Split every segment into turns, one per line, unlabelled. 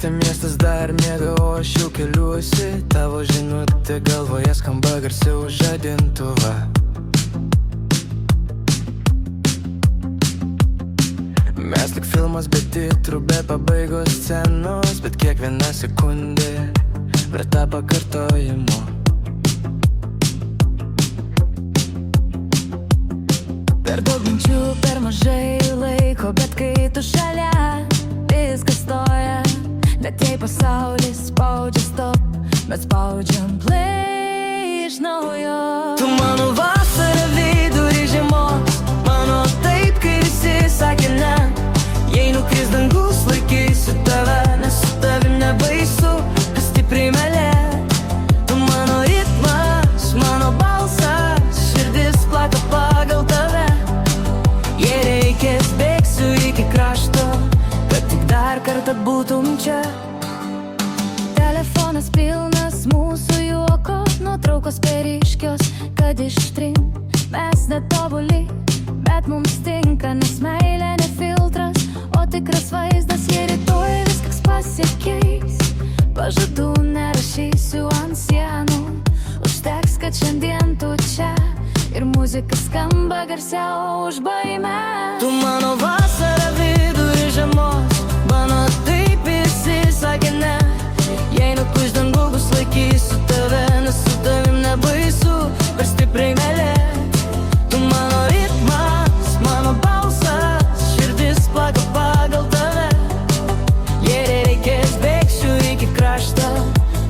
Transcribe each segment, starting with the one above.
ryte miestas dar miega, o aš jau keliuosi. Tavo žinutė galvoje skamba garsiau už žadintuvą. Mes tik filmas be titrų, be pabaigos scenos, bet kiekviena sekundė verta pakartojimo. Per daug minčių, per mažai laiko, bet kai tu šalia, viskas stoja. Net jei pasaulis spaudžia stop, mes spaudžiam play iš naujo. Tu mano vasara vidury žiemos, mano taip, kai visi sakė ne. Jei nukris dangus, laikysiu tave, nes su tavim nebaisu, kas stipriai mylėt. Tu mano ritmas, mano balsas, širdis plaka pagal tave. Jei reikės, bėgsiu iki krašto, kad tik dar kartą būtum čia. Telefonas pilnas mūsų juoko, nuotraukos periškios, kad ištrin. Mes netobuli, bet mums tinka, nes meilė ne filtras, o tikras vaizdas. Jei rytoj viskas pasikeis, pažadų nerašysiu ant sienų. Užteks, kad šiandien tu čia ir muzika skamba garsiau už baimę. Tu mano vasara vidury žiemos, mano taip visi sakė ne. Jei nukris dangus, laikysiu tave, nes su tavim nebaisu, per stipriai mylėt. Tu mano ritmas, mano balsas, širdis plaka pagal tave. Jei reikės, bėgsiu iki krašto,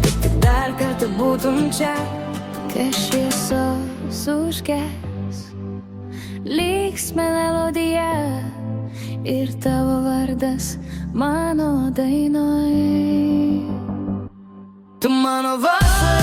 kad tik dar kartą būtum čia. Kai šviesos užges, liks melodija ir tavo vardas mano dainoj. Tu mano vasara